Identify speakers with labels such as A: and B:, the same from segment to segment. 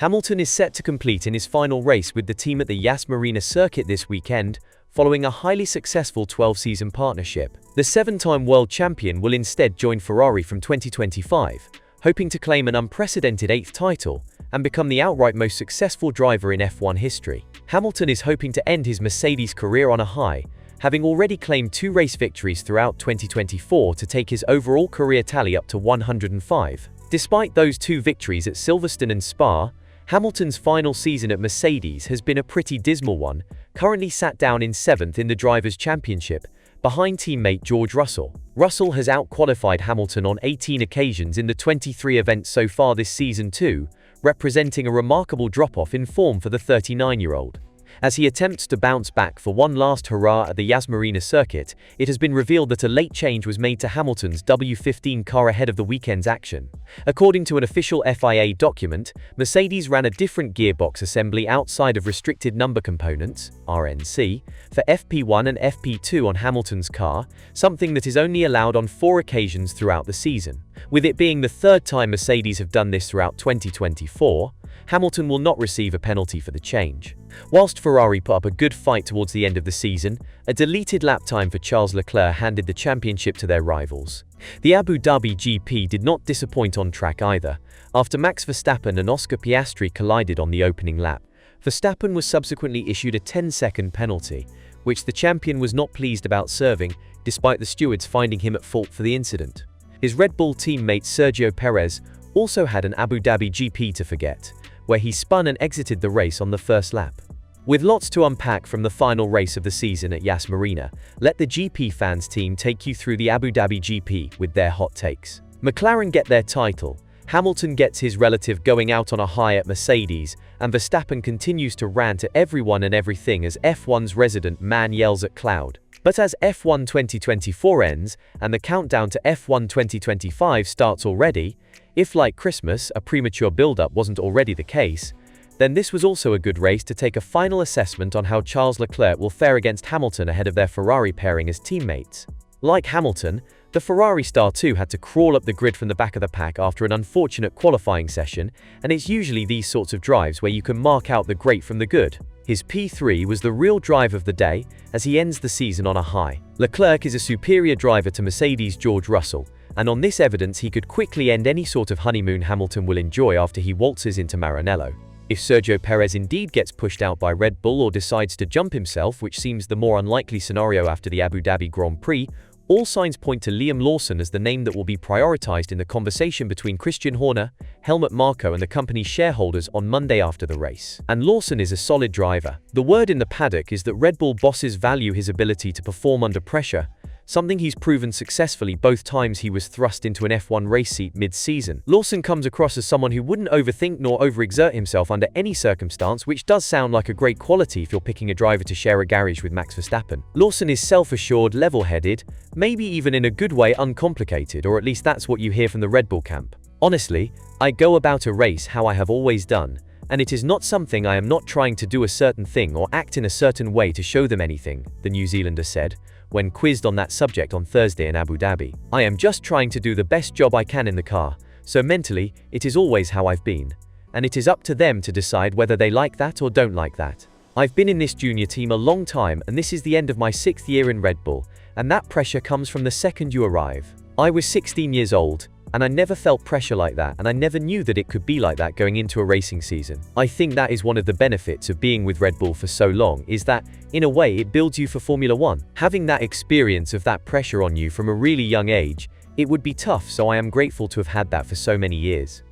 A: Hamilton is set to compete in his final race with the team at the Yas Marina circuit this weekend, following a highly successful 12-season partnership. The 7-time world champion will instead join Ferrari from 2025, hoping to claim an unprecedented 8th title and become the outright most successful driver in F1 history. Hamilton is hoping to end his Mercedes career on a high, having already claimed 2 race victories throughout 2024 to take his overall career tally up to 105. Despite those 2 victories at Silverstone and Spa, Hamilton's final season at Mercedes has been a pretty dismal one, currently sat down in 7th in the Drivers' Championship, behind teammate George Russell. Russell has out-qualified Hamilton on 18 occasions in the 23 events so far this season too, representing a remarkable drop-off in form for the 39-year-old. As he attempts to bounce back for one last hurrah at the Yas Marina circuit, it has been revealed that a late change was made to Hamilton's W15 car ahead of the weekend's action. According to an official FIA document, Mercedes ran a different gearbox assembly outside of restricted number components (RNC) for FP1 and FP2 on Hamilton's car, something that is only allowed on 4 occasions throughout the season. With it being the 3rd time Mercedes have done this throughout 2024, Hamilton will not receive a penalty for the change. Whilst Ferrari put up a good fight towards the end of the season, a deleted lap time for Charles Leclerc handed the championship to their rivals. The Abu Dhabi GP did not disappoint on track either, after Max Verstappen and Oscar Piastri collided on the opening lap. Verstappen was subsequently issued a 10-second penalty, which the champion was not pleased about serving, despite the stewards finding him at fault for the incident. His Red Bull teammate Sergio Perez also had an Abu Dhabi GP to forget, where he spun and exited the race on the first lap. With lots to unpack from the final race of the season at Yas Marina, let the GP fans team take you through the Abu Dhabi GP with their hot takes. McLaren get their title, Hamilton gets his relative going out on a high at Mercedes, and Verstappen continues to rant at everyone and everything as F1's resident man yells at cloud. But as F1 2024 ends and the countdown to F1 2025 starts already, if like Christmas a premature build-up wasn't already the case, then this was also a good race to take a final assessment on how Charles Leclerc will fare against Hamilton ahead of their Ferrari pairing as teammates. Like Hamilton, the Ferrari star too had to crawl up the grid from the back of the pack after an unfortunate qualifying session, and it's usually these sorts of drives where you can mark out the great from the good. His P3 was the real drive of the day, as he ends the season on a high. Leclerc is a superior driver to Mercedes' George Russell, and on this evidence he could quickly end any sort of honeymoon Hamilton will enjoy after he waltzes into Maranello. If Sergio Perez indeed gets pushed out by Red Bull or decides to jump himself, which seems the more unlikely scenario after the Abu Dhabi Grand Prix, all signs point to Liam Lawson as the name that will be prioritized in the conversation between Christian Horner, Helmut Marko and the company's shareholders on Monday after the race. And Lawson is a solid driver. The word in the paddock is that Red Bull bosses value his ability to perform under pressure, something he's proven successfully both times he was thrust into an F1 race seat mid-season. Lawson comes across as someone who wouldn't overthink nor overexert himself under any circumstance, which does sound like a great quality if you're picking a driver to share a garage with Max Verstappen. Lawson is self-assured, level-headed, maybe even in a good way uncomplicated, or at least that's what you hear from the Red Bull camp. Honestly, I go about a race how I have always done, and it is not something I am not trying to do a certain thing or act in a certain way to show them anything, the New Zealander said, when quizzed on that subject on Thursday in Abu Dhabi. I am just trying to do the best job I can in the car, so mentally, it is always how I've been. And it is up to them to decide whether they like that or don't like that. I've been in this junior team a long time and this is the end of my 6th year in Red Bull, and that pressure comes from the second you arrive. I was 16 years old, and I never felt pressure like that, and I never knew that it could be like that going into a racing season. I think that is one of the benefits of being with Red Bull for so long, is that, in a way, it builds you for Formula One. Having that experience of that pressure on you from a really young age, it would be tough, so I am grateful to have had that for so many years.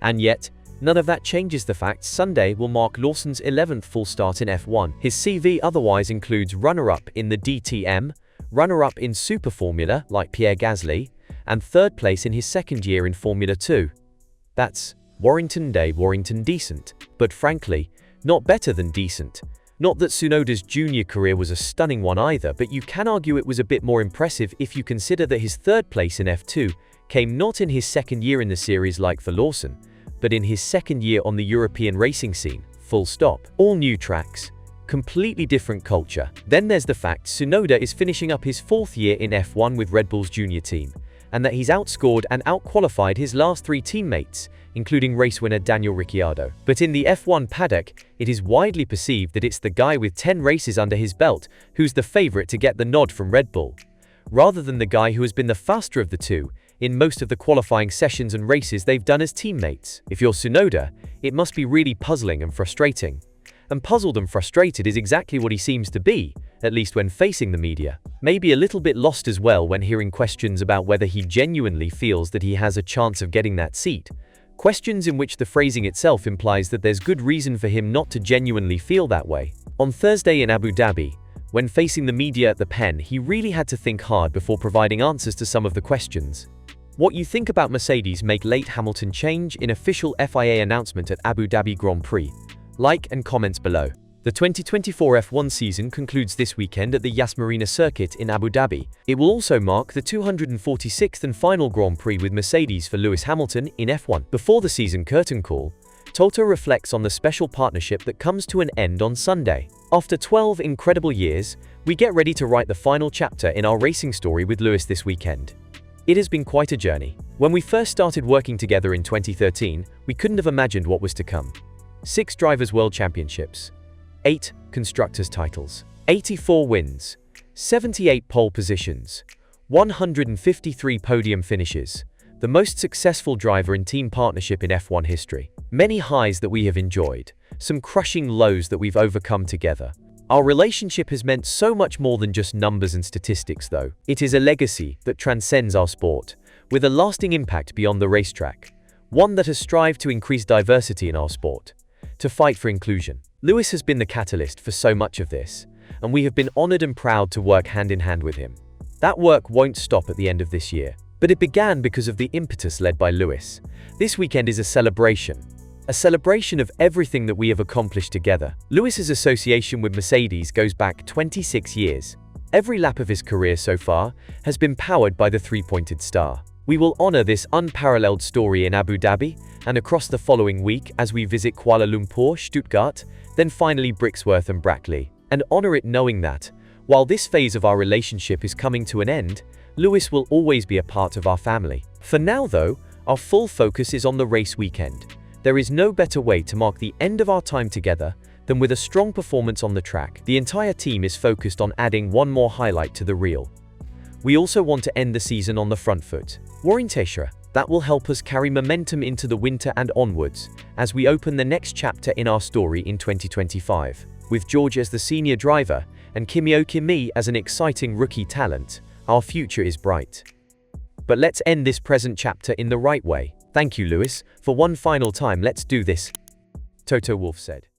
A: And yet, none of that changes the fact Sunday will mark Lawson's 11th full start in F1. His CV otherwise includes runner-up in the DTM, runner-up in Super Formula like Pierre Gasly, and 3rd place in his 2nd year in Formula 2. That's Warrington Day, Warrington decent, but frankly, not better than decent. Not that Tsunoda's junior career was a stunning one either, but you can argue it was a bit more impressive if you consider that his 3rd place in F2 came not in his 2nd year in the series like for Lawson, but in his 2nd year on the European racing scene, full stop. All new tracks, completely different culture. Then there's the fact Tsunoda is finishing up his 4th year in F1 with Red Bull's junior team, and that he's outscored and outqualified his last 3 teammates, including race winner Daniel Ricciardo. But in the F1 paddock, it is widely perceived that it's the guy with 10 races under his belt who's the favorite to get the nod from Red Bull, rather than the guy who has been the faster of the two in most of the qualifying sessions and races they've done as teammates. If you're Tsunoda, it must be really puzzling and frustrating. And puzzled and frustrated is exactly what he seems to be, at least when facing the media. Maybe a little bit lost as well when hearing questions about whether he genuinely feels that he has a chance of getting that seat. Questions in which the phrasing itself implies that there's good reason for him not to genuinely feel that way. On Thursday in Abu Dhabi, when facing the media at the pen, he really had to think hard before providing answers to some of the questions. What you think about Mercedes make late Hamilton change in official FIA announcement at Abu Dhabi Grand Prix? Like and comments below. The 2024 F1 season concludes this weekend at the Yas Marina circuit in Abu Dhabi. It will also mark the 246th and final Grand Prix with Mercedes for Lewis Hamilton in F1. Before the season curtain call, Toto reflects on the special partnership that comes to an end on Sunday. After 12 incredible years, we get ready to write the final chapter in our racing story with Lewis this weekend. It has been quite a journey. When we first started working together in 2013, we couldn't have imagined what was to come. 6 Drivers' World Championships, 8 Constructors' titles, 84 wins, 78 pole positions, 153 podium finishes, the most successful driver and team partnership in F1 history. Many highs that we have enjoyed, some crushing lows that we've overcome together. Our relationship has meant so much more than just numbers and statistics though. It is a legacy that transcends our sport, with a lasting impact beyond the racetrack, one that has strived to increase diversity in our sport, to fight for inclusion. Lewis has been the catalyst for so much of this, and we have been honored and proud to work hand in hand with him. That work won't stop at the end of this year, but it began because of the impetus led by Lewis. This weekend is a celebration of everything that we have accomplished together. Lewis's association with Mercedes goes back 26 years. Every lap of his career so far has been powered by the three-pointed star. We will honor this unparalleled story in Abu Dhabi and across the following week as we visit Kuala Lumpur, Stuttgart, then finally Brixworth and Brackley, and honor it knowing that, while this phase of our relationship is coming to an end, Lewis will always be a part of our family. For now though, our full focus is on the race weekend. There is no better way to mark the end of our time together than with a strong performance on the track. The entire team is focused on adding one more highlight to the reel. We also want to end the season on the front foot. Warintesha, that will help us carry momentum into the winter and onwards as we open the next chapter in our story in 2025. With George as the senior driver and Kimio Kimi as an exciting rookie talent, our future is bright. But let's end this present chapter in the right way. Thank you, Lewis. For one final time, let's do this, Toto Wolff said.